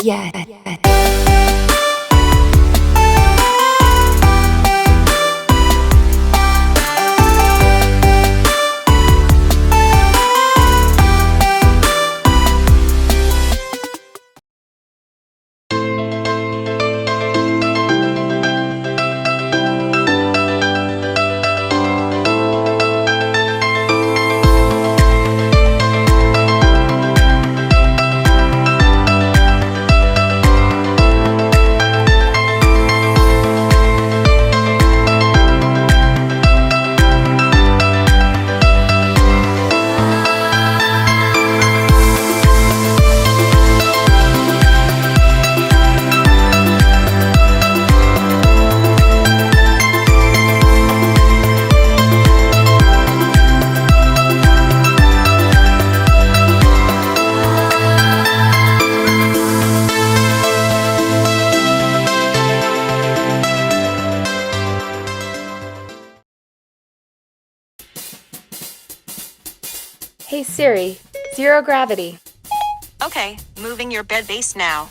yet. Hey Siri, zero gravity. Okay, moving your bed base now.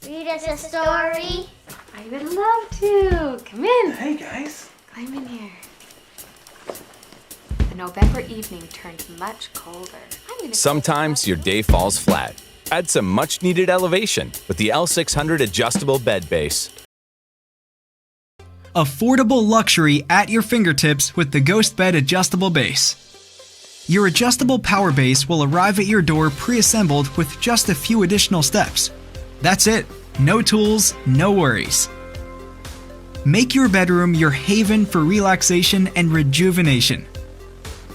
Read us a story. I would love to. Come in. Hey guys. Climb in here. The November evening turned much colder. Sometimes your day falls flat. Add some much-needed elevation with the L600 Adjustable Bed Base. Affordable luxury at your fingertips with the ghosbed Adjustable Base. Your adjustable power base will arrive at your door pre-assembled with just a few additional steps. That's it. No tools, no worries. Make your bedroom your haven for relaxation and rejuvenation.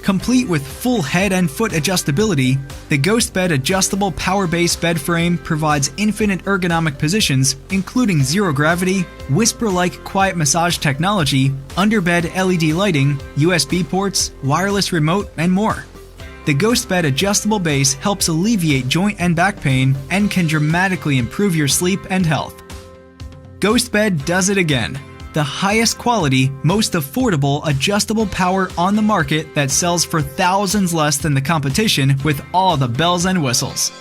Complete with full head and foot adjustability, the ghosbed Adjustable Power Base bed frame provides infinite ergonomic positions, including zero gravity, whisper-like quiet massage technology, underbed LED lighting, USB ports, wireless remote, and more. The ghosbed Adjustable Base helps alleviate joint and back pain and can dramatically improve your sleep and health. Ghosbed does it again. The highest quality, most affordable adjustable power on the market that sells for thousands less than the competition with all the bells and whistles.